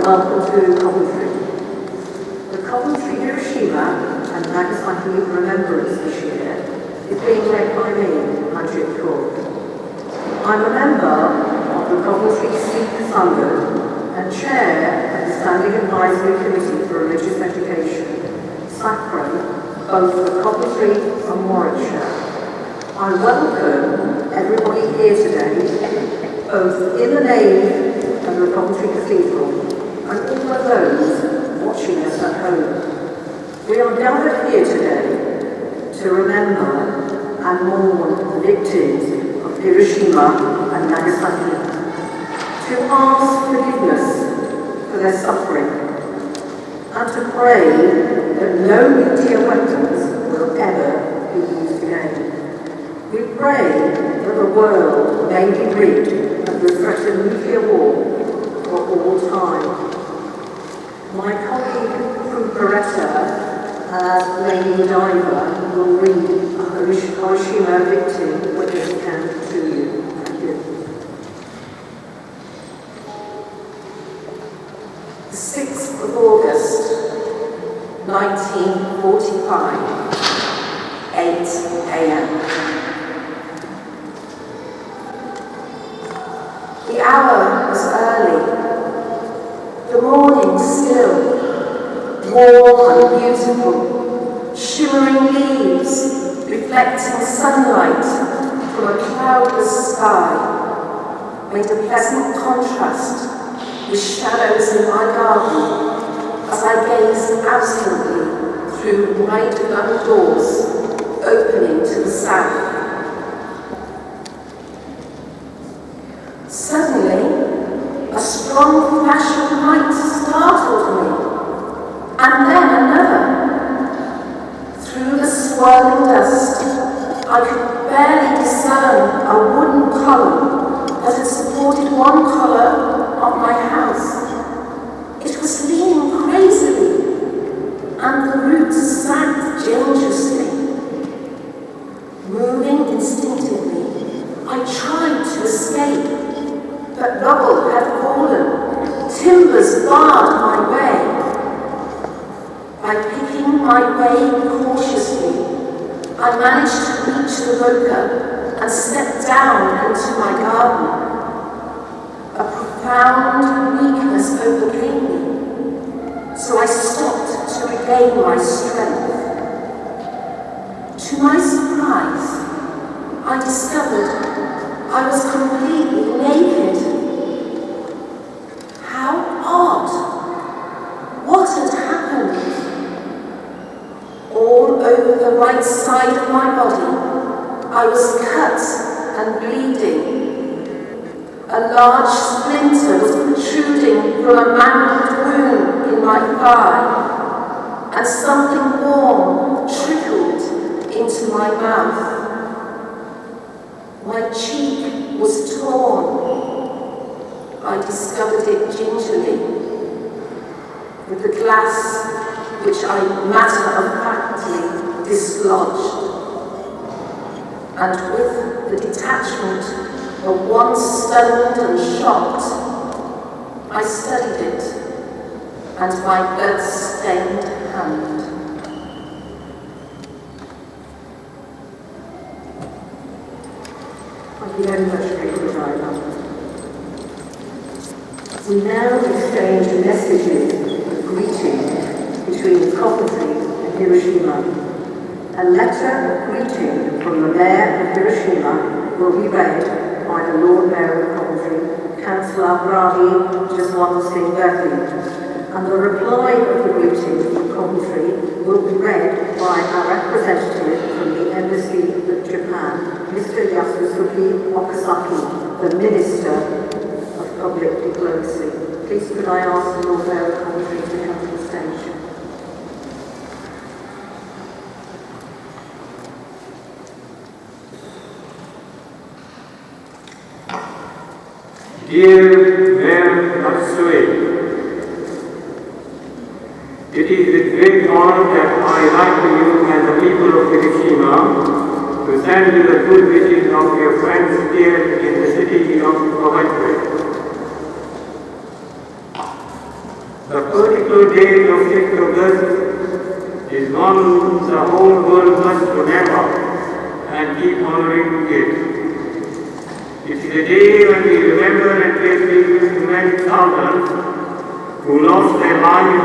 welcome to Coventry. The Coventry Hiroshima and Nagasaki Remembrance this year is being led by me, Manjit, Kaur. I'm a member of the Coventry Sikh Sangat and chair of the Standing Advisory Committee for Religious Education, SACRE, both for Coventry and Warwickshire. I welcome everybody here today, both in the nave and the Coventry Cathedral, and all of those watching us at home. We are gathered here today to remember and mourn the victims of Hiroshima and Nagasaki, to ask forgiveness for their suffering, and to pray that no nuclear weapons will ever be used again. We pray that the world may be rid of the threat of nuclear war for all time. My colleague Pru Porretta, as Lady Godiva, will read a Hiroshima victim witness account to you. Thank you. The 6th of August, 1945, 8 a.m. The hour was early, the morning still, warm and beautiful, shimmering leaves reflecting sunlight from a cloudless sky made a pleasant contrast with shadows in my garden as I gazed absently through wide front doors opening to the south. Suddenly, a strong flash of light startled me, and then another. Through the swirling dust, I could barely discern a wooden column that had supported one corner of my house. It was leaning crazily, and the roots sagged dangerously. Moving instinctively, I tried to escape. But rubble had fallen, timbers barred my way. By picking my way cautiously, I managed to reach the roker and step down into my garden. A profound weakness overcame me, so I stopped to regain my strength. To my surprise, I discovered I was completely naked. How odd! What had happened? All over the right side of my body, I was cut and bleeding. A large splinter was protruding from a mangled wound in my thigh, and something warm trickled into my mouth. My cheek was torn. I discovered it gingerly, with the glass which I matter-of-factly dislodged, and with the detachment of one stunned and shocked, I studied it and my blood-stained hand. Thank you very much, Lady Godiva. We now exchange messages of greeting between Coventry and Hiroshima. A letter of greeting from the Mayor of Hiroshima will be read by the Lord Mayor of Coventry, Councillor Jaswant Singh Birdi, and the reply of the greeting from Coventry will be read by our representative from the Embassy of Japan, Mr. Yasuyuki Okazaki, the Minister of Public Diplomacy. Please could I ask the Lord Mayor of Coventry to come to the stage. Dear Mayor MATSUI, it is with great honor that I write to you and the people of Hiroshima to send you the good wishes of your friends here in the city of Coventry. The particular date of 6th August is one the whole world must remember and keep honoring it. It is a day when we remember and pay tribute to many thousands who lost their lives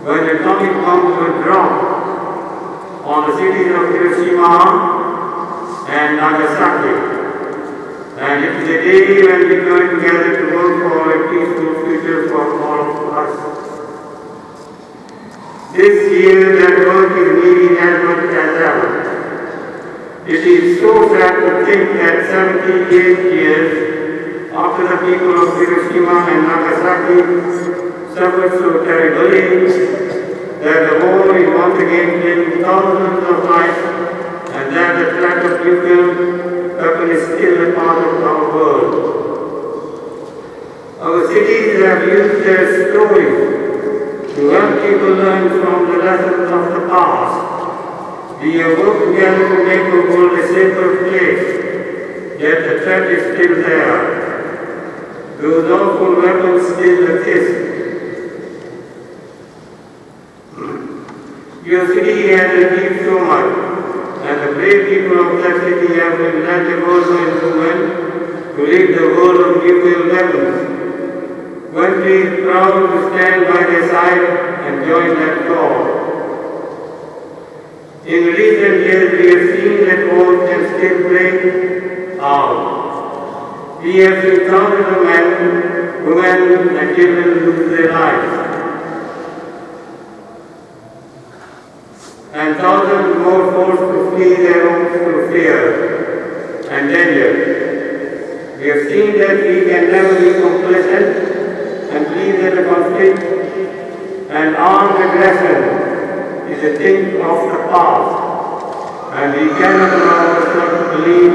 when atomic bombs were dropped on the cities of Hiroshima and Nagasaki. And it is a day when we join together to work for a peaceful future for all of us. This year that work is needed as much as ever. It is so sad to think that 78 years after the people of Hiroshima and Nagasaki suffered so terribly, that the war is once again claiming thousands of lives and that the threat of nuclear weapon is still a part of our world. Our cities have used their stories to help people learn from the lessons of the past. We have worked together to make the world a safer place, yet the threat is still there. Those awful weapons still exist. Your city has achieved so much, and the brave people of that city have been led the worldwide movement to rid the world of nuclear weapons. Coventry is proud to stand by their side and join that cause. In recent years, we have seen that wars can still break out. We have seen thousands of men, women, and children lose their lives, and thousands more forced to flee their homes through fear and danger. We have seen that we can never be complacent and believe that the conflict and armed aggression is a thing of the past, and we cannot allow ourselves to believe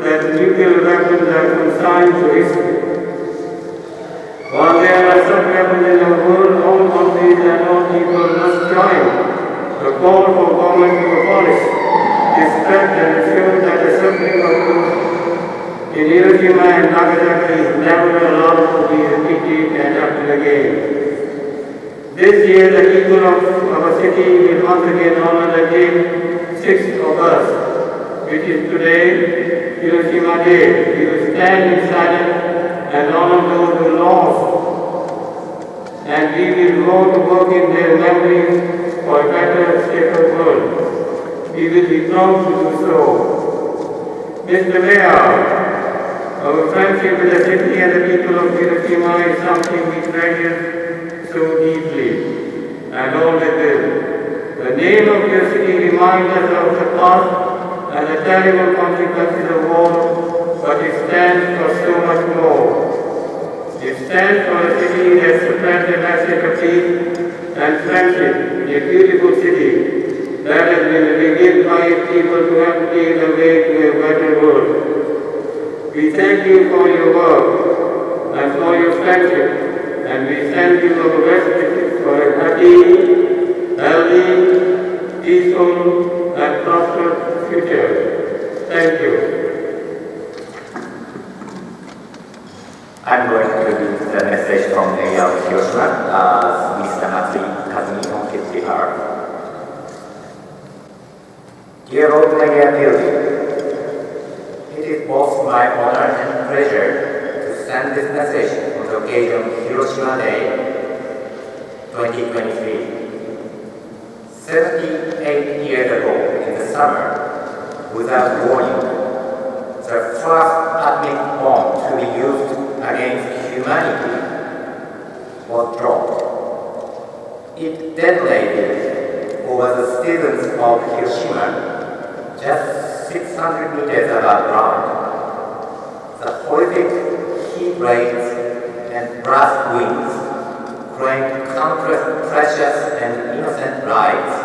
that nuclear weapons are consigned to history. While there are some weapons in the world, all countries and all people must join the call for government to abolish this threat and ensure that the suffering of those in Hiroshima and Nagasaki is never allowed to be repeated and happened again. This year, the people of our city will once again honor the date 6th August, which is today, Hiroshima Day. We will stand in silence and honor those who lost, and we will go to work in their memory for a better, safer world. We will be proud to do so. Mr. Mayor, our friendship with the city and the people of Hiroshima is something we treasure so deeply, and always will. The name of your city reminds us of the past and the terrible consequences of war, but it stands for so much more. It stands for a city that spreads a message of peace and friendship, a beautiful city that has been revealed by its people to help lead the way to a better world. We thank you for your work and for your friendship, and we send you our best wishes for a happy, healthy, peaceful, and prosperous future. Thank you. I'm going to read the message from Mayor of Hiroshima, Mr. MATSUI Kazumi on his behalf. Dear Lord Mayor Birdi, it is both my honor and pleasure to send this message on the occasion of Hiroshima Day 2023. 78 years ago in the summer, without warning, the first atomic bomb to be used against humanity was dropped. It detonated over the citizens of Hiroshima, just 600 meters above ground. The horrific heat rays and blast winds claimed countless precious and innocent lives,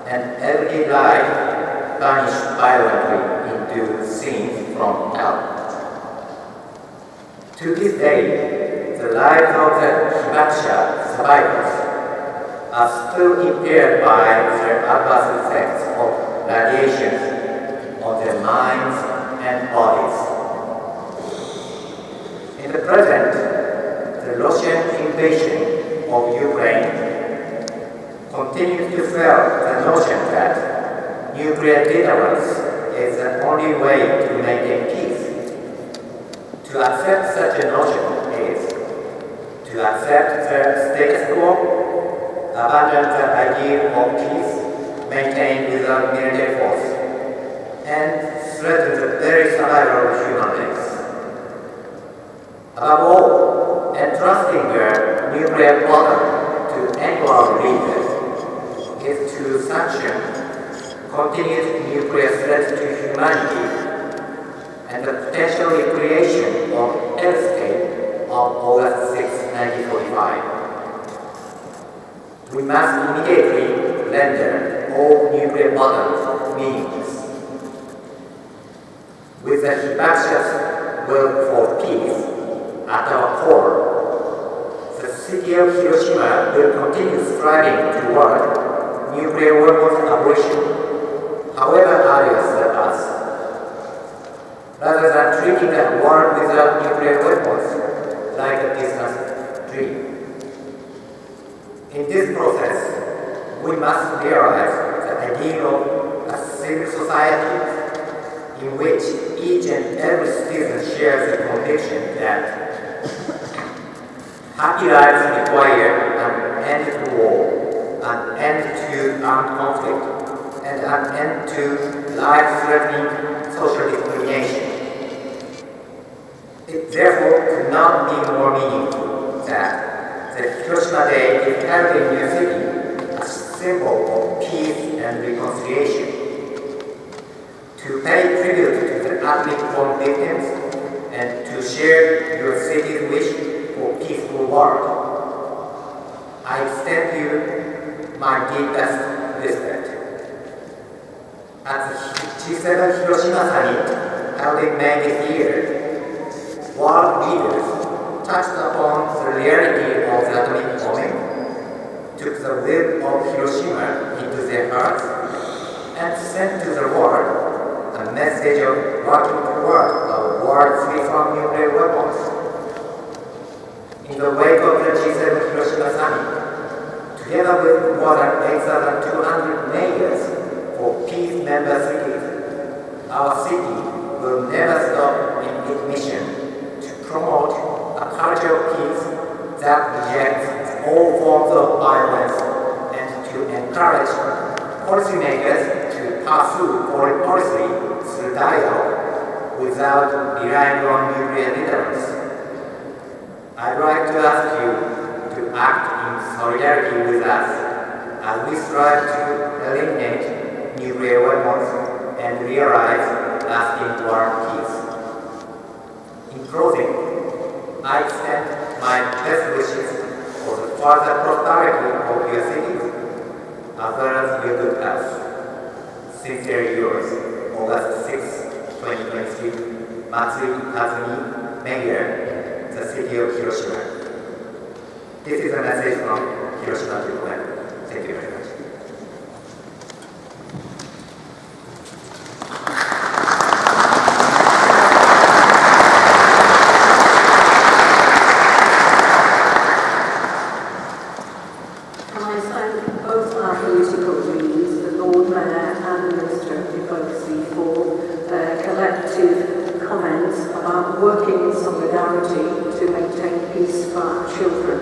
and every life vanished violently into scenes from hell. To this day, the lives of the Hibakusha survivors are still impaired by the adverse effects of radiation on their minds and bodies. In the present, the Russian invasion of Ukraine continues to feel the notion that nuclear deterrence is the only way to maintain peace. To accept such a notion is to accept the status quo, abandon the idea of peace maintained without military force, and threaten the very survival of human race. Above all, entrusting the nuclear program to any world leaders is to sanction continued nuclear threat to humanity and the potential creation of air state of August 6, 1945. We must immediately render all nuclear bombs meaningless. With the Hibakusha's will for peace at our core, the city of Hiroshima will continue striving toward nuclear weapons abolition, however arduous the task. Rather than treating the world without nuclear weapons like a distant dream. In this process, we must realize the idea of a civil society in which each and every citizen shares the conviction that happy lives require an end to war, an end to armed conflict, and an end to life-threatening social discrimination. It therefore could not be more meaningful that the Hiroshima Day is held in New City, a symbol of peace and reconciliation. To pay tribute to the atomic bomb victims and to share your city's wish for a peaceful world, I extend you my deepest respect. At the G7 Hiroshima Summit held in May this year, world leaders touched upon the reality of the atomic bombing, took the will of Hiroshima into their hearts, and sent to the world a message of working toward a world free from nuclear weapons. In the wake of the G7 Hiroshima Summit, together with more than 8,200 mayors for peace member cities, our city will never stop in its mission to promote a culture of peace that rejects all forms of violence and to encourage policymakers to pursue foreign policy through dialogue without relying on nuclear deterrence. I'd like to ask you to act in solidarity with us as we strive to eliminate nuclear weapons and realize lasting world peace. In closing, I extend my best wishes for the further prosperity of your cities as well as your good health. Sincerely yours, August 6, 2023, MATSUI Kazumi, Mayor, the City of Hiroshima. This is a message from Hiroshima to Japan. Thank you very much. Can I thank both our political leaders, the Lord Mayor and the Minister of Diplomacy, for their collective comments about working in solidarity to maintain peace for our children.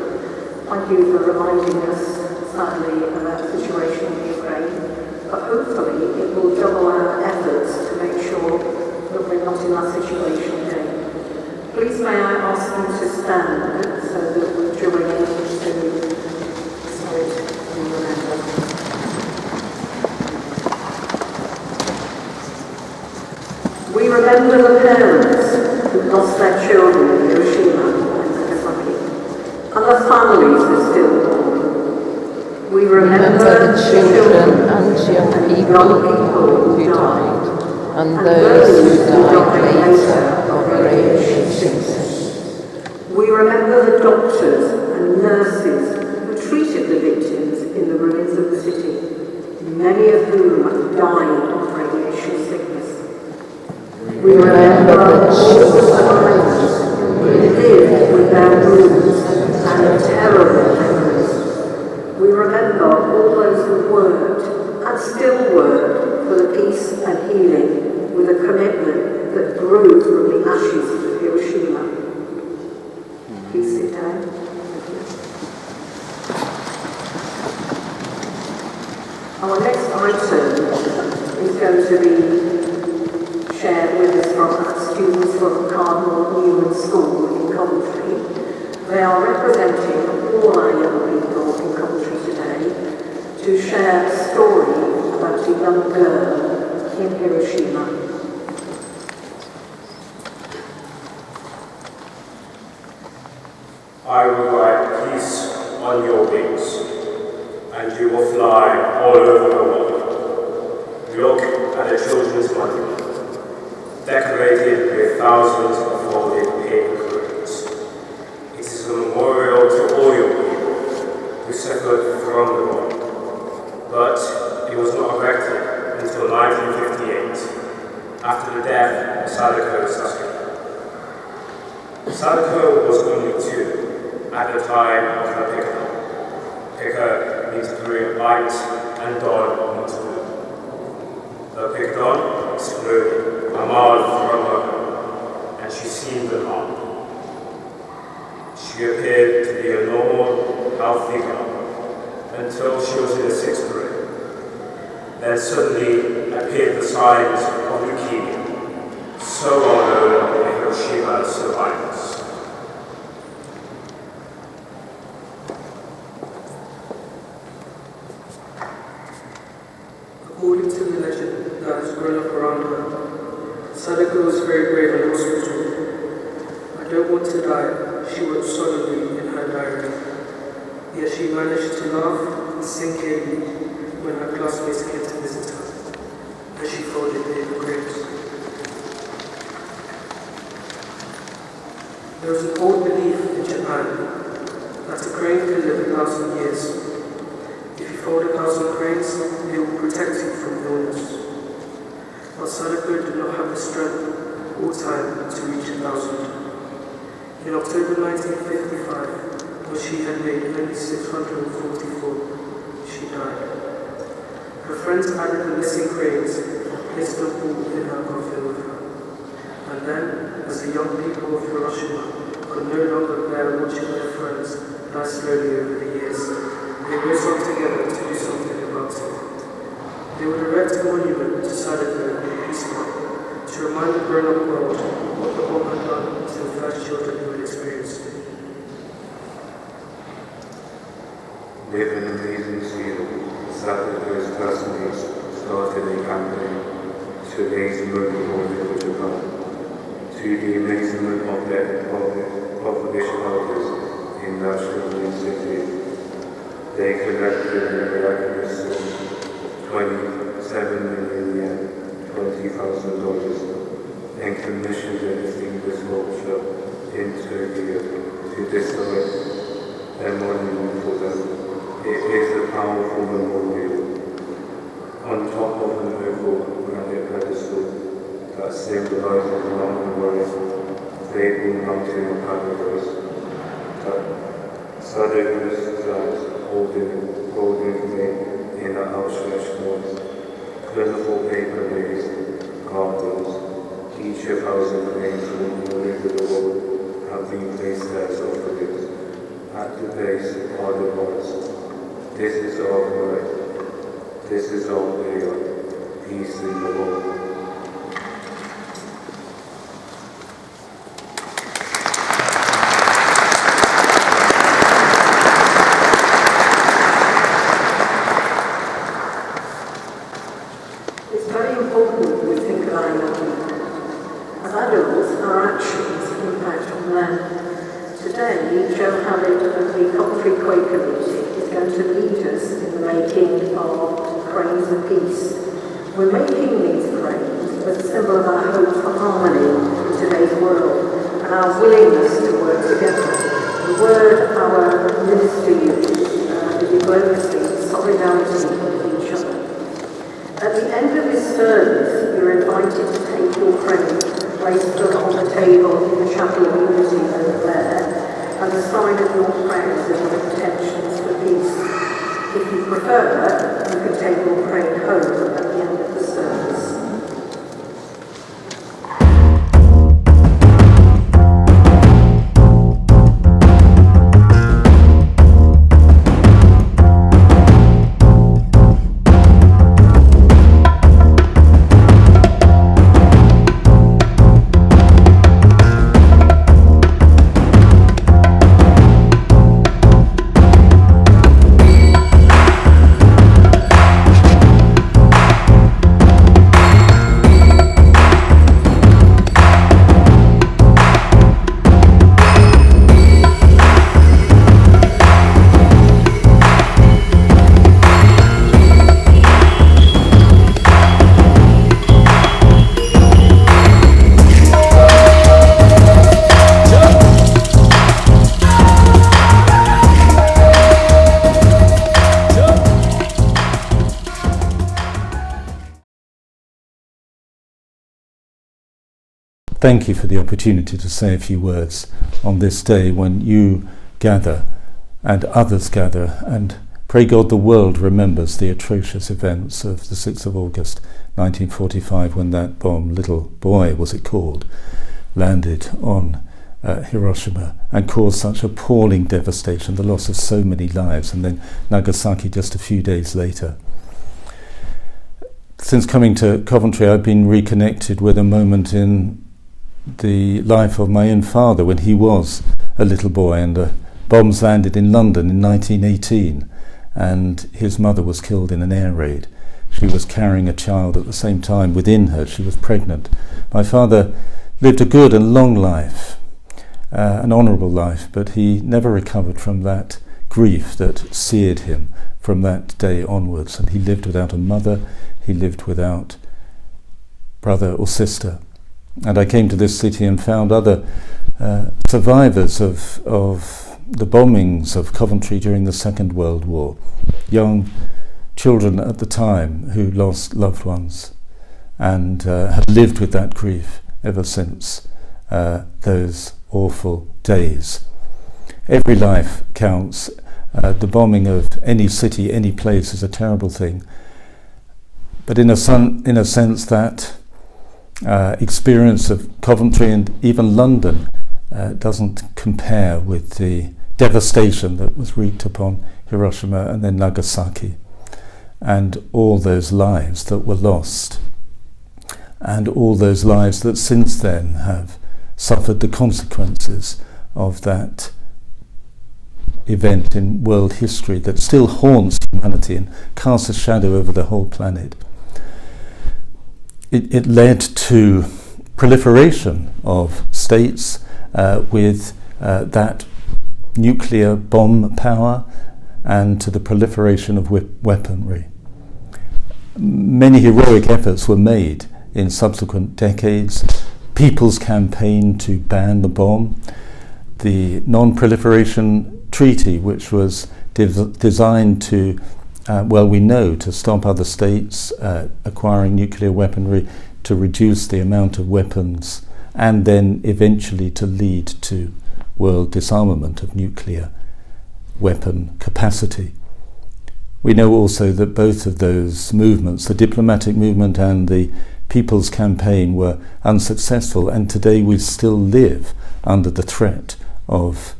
Thank you for reminding us, sadly, about the situation in Ukraine, but hopefully it will double our efforts to make sure that we're not in that situation again. Please may I ask you to stand so that we're joining in to celebrate and remember. We remember the parents who lost their children in Hiroshima and Nagasaki, and the families who still mourn. We remember the children and young people who died, and those who died later of radiation sickness. We remember the doctors and nurses who treated the victims in the ruins of the city, many of whom died of radiation sickness. We remember the children who lived with their wounds and the terror item is going to be shared with us from our students from Cardinal Newman School in Coventry. They are representing all our young people in Coventry today to share a story about a young girl in Hiroshima. I will write peace on your wings, and you will fly all over the world. Look at the children's monument, decorated with thousands of folded paper cranes. It is a memorial to all your people who suffered from the war. But it was not erected until 1958, after the death of Sadako Sasuke. Sadako was only 2 at the time of her pickup. Pickup means bring light and dawn means blue. The pickup exploded a mile from her, and she seemed alarmed. She appeared to be a normal, healthy girl until she was in the 6th grade. Then suddenly appeared the signs of leukemia, so well known in Hiroshima survivors. According to the legend that has grown up around her, Sadako was very brave in hospital. I don't want to die, she wrote solemnly in her diary. Yet she managed to laugh and sing gaily when her classmates came to visit her, as she folded paper cranes. There is an old belief in Japan that a crane can live 1,000 years. If you fold 1,000 cranes, they will protect you from illness. But Sadako did not have the strength or time to reach 1,000. In October 1955, when she had made only 644, she died. Her friends added the missing cranes and placed them all in her coffin with her. And then, as the young people of Hiroshima could no longer bear watching their friends die slowly over the years, they rose up together to do something about it. They would erect a monument to Sadako in Peace Park to remind the grown-up world what the bomb had done to the first children who had experienced it. With an amazing zeal, Sadako's classmates started a campaign to raise money for Japan, to the amazement of the published holders in National City. They collected a miraculous sum, 27 million yen, $20,000, and commissioned a distinguished sculpture in Tokyo to decide a monument for them. It is a powerful memorial on top of an oval granite pedestal that symbolizes mountain life, fabled mountain of paradise. Sadako's eyes holding me in an outstretched voice. Colorful paper maze, gardens, each 1,000 cranes from all over the world have been placed there as offerings. At the base are the words, "This is our right, this is our prayer, peace in the world." It's very important we think of our young people. As adults, our actions impact on them. Today, Joe Hallett of the Coventry Quaker meeting is going to lead us in the making of cranes of peace. We're making these cranes as a symbol of our hope for harmony in today's world and our willingness to work together. The word our minister used is diplomacy, solidarity with each other. At the end of this service, you're invited to take your crane, place them on the table in the Chapel of Unity over there, as a sign of your prayers and your intentions for peace. If you prefer, you can take your crane home at the end of the service. thank you for the opportunity to say a few words on this day when you gather and others gather, and pray God the world remembers the atrocious events of the 6th of August 1945 when that bomb, Little Boy was it called, landed on Hiroshima and caused such appalling devastation, the loss of so many lives, and then Nagasaki just a few days later. Since coming to Coventry, I've been reconnected with a moment in the life of my own father when he was a little boy, and bombs landed in London in 1918 and his mother was killed in an air raid. She was carrying a child at the same time within her. She was pregnant. My father lived a good and long life, an honourable life, but he never recovered from that grief that seared him from that day onwards, and he lived without a mother, he lived without brother or sister. And I came to this city and found other survivors of the bombings of Coventry during the Second World War, young children at the time who lost loved ones and had lived with that grief ever since those awful days. Every life counts. The bombing of any city, any place is a terrible thing. But in a sense that experience of Coventry and even London doesn't compare with the devastation that was wreaked upon Hiroshima and then Nagasaki, and all those lives that were lost, and all those lives that since then have suffered the consequences of that event in world history that still haunts humanity and casts a shadow over the whole planet. It led to proliferation of states with that nuclear bomb power, and to the proliferation of weaponry. Many heroic efforts were made in subsequent decades. People's campaign to ban the bomb, the Non-Proliferation Treaty, which was designed to, we know, to stop other states acquiring nuclear weaponry, to reduce the amount of weapons, and then eventually to lead to world disarmament of nuclear weapon capacity. We know also that both of those movements, the diplomatic movement and the People's Campaign, were unsuccessful, and today we still live under the threat of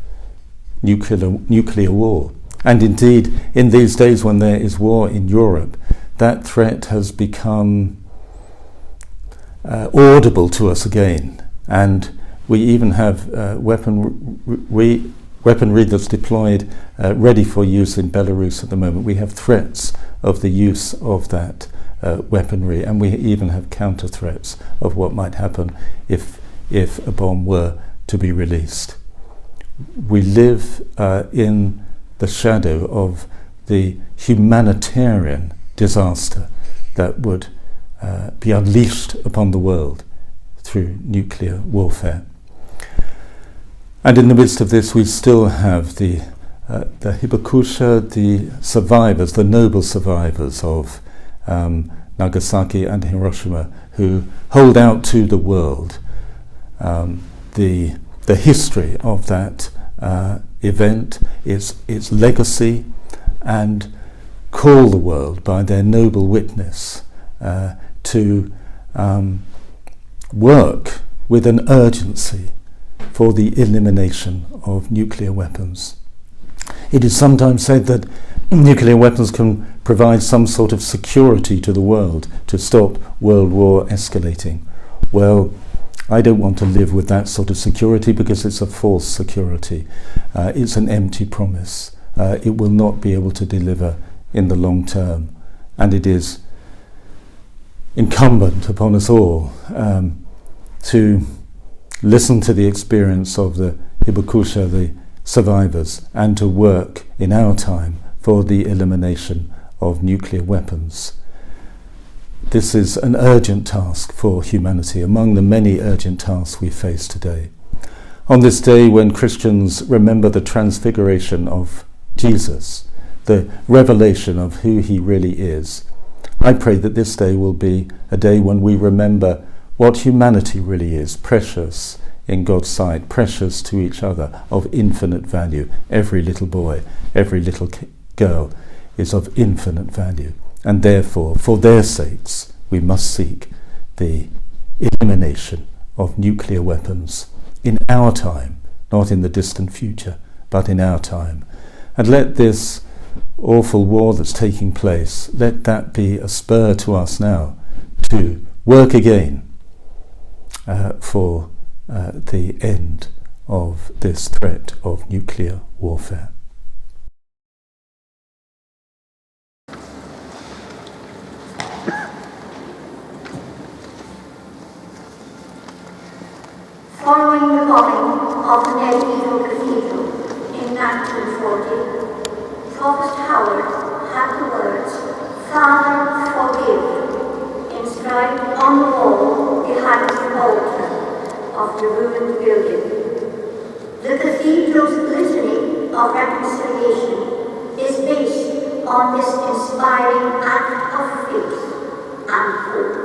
nuclear war. And indeed, in these days when there is war in Europe, that threat has become audible to us again, and we even have weaponry that's deployed ready for use in Belarus at the moment. We have threats of the use of that weaponry, and we even have counter threats of what might happen if a bomb were to be released. We live in the shadow of the humanitarian disaster that would be unleashed upon the world through nuclear warfare. And in the midst of this, we still have the hibakusha, the survivors, the noble survivors of Nagasaki and Hiroshima, who hold out to the world the history of that event, its legacy, and call the world by their noble witness to work with an urgency for the elimination of nuclear weapons. It is sometimes said that nuclear weapons can provide some sort of security to the world to stop world war escalating. Well, I don't want to live with that sort of security, because it's a false security. It's an empty promise. It will not be able to deliver in the long term, and it is incumbent upon us all to listen to the experience of the hibakusha, the survivors, and to work in our time for the elimination of nuclear weapons. This is an urgent task for humanity, among the many urgent tasks we face today. On this day when Christians remember the transfiguration of Jesus, the revelation of who he really is, I pray that this day will be a day when we remember what humanity really is, precious in God's sight, precious to each other, of infinite value. Every little boy, every little girl is of infinite value, and therefore, for their sakes, we must seek the elimination of nuclear weapons in our time, not in the distant future, but in our time. And let this awful war that's taking place, let that be a spur to us now to work again for the end of this threat of nuclear warfare. Following the bombing of the Lady Cathedral in 1940, Thomas Howard had the words, "Father, forgive," inscribed on the wall behind the altar of the ruined building. The cathedral's litany of reconciliation is based on this inspiring act of faith and hope.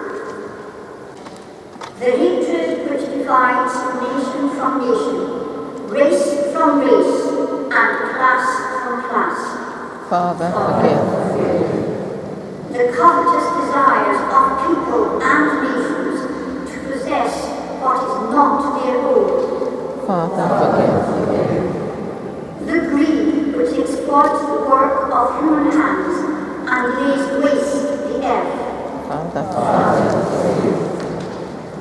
The hatred which divides nation from nation, race from race, and class from class. Father, forgive. The covetous desires of people and nations to possess what is not their own. Father, forgive. The greed which exploits the work of human hands and lays waste the earth. Father, forgive.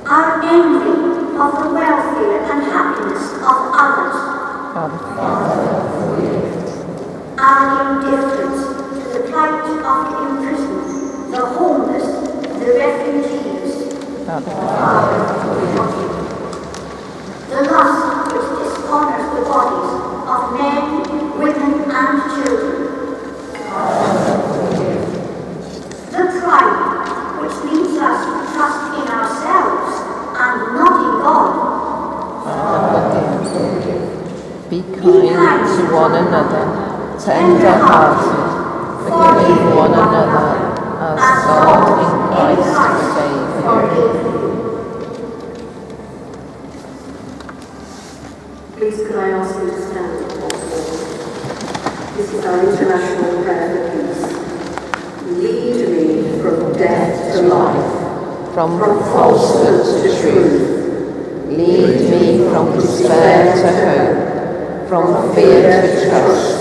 Our envy of the welfare and happiness of others. Father, forgive. Our indifference to the plight of the imprisoned, the homeless, the refugees. Father, forgive. The lust which dishonors the bodies of men, women, and children. Father, forgive. The pride which leads us to trust in ourselves and not in God. Father, forgive. Be kind to one another, tender-hearted, forgiving one another, as God in Christ forgave you. Please could I ask you to stand once more. This is our international prayer for peace. Lead me from death to life, from falsehood to truth. Lead me from despair to hope, from fear to trust.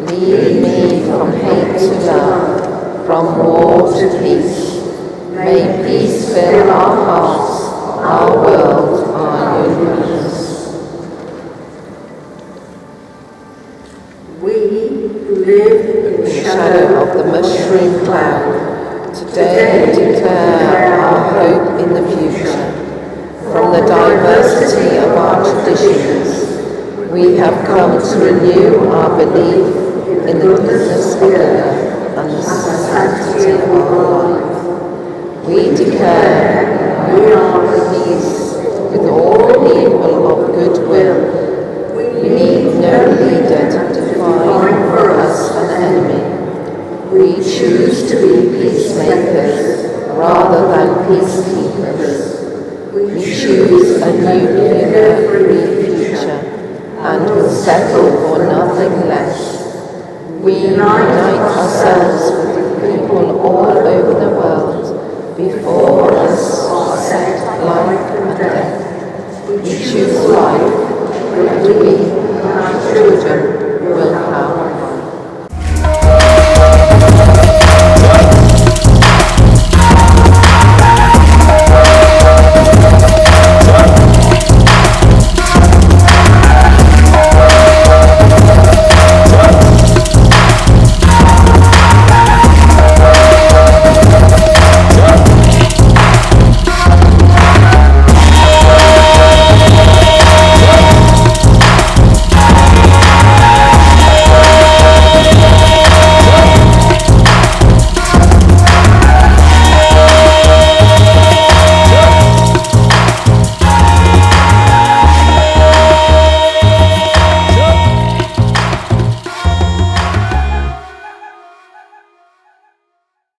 Lead me from hate to love, from war to peace. May peace fill our hearts, our world, our universe. We who live in the shadow of the mushroom cloud, today declare our hope in the future. From the diversity of our traditions, we have come to renew our belief in the goodness of God and the sanctity of our life. We declare we are at peace with all people of goodwill. We need no leader to define for us an enemy. We choose to be peacemakers rather than peacekeepers. We choose a nuclear-free future and will settle for nothing less. We unite ourselves with people all over the world. Before us are set life and death. We choose life, and we, our children,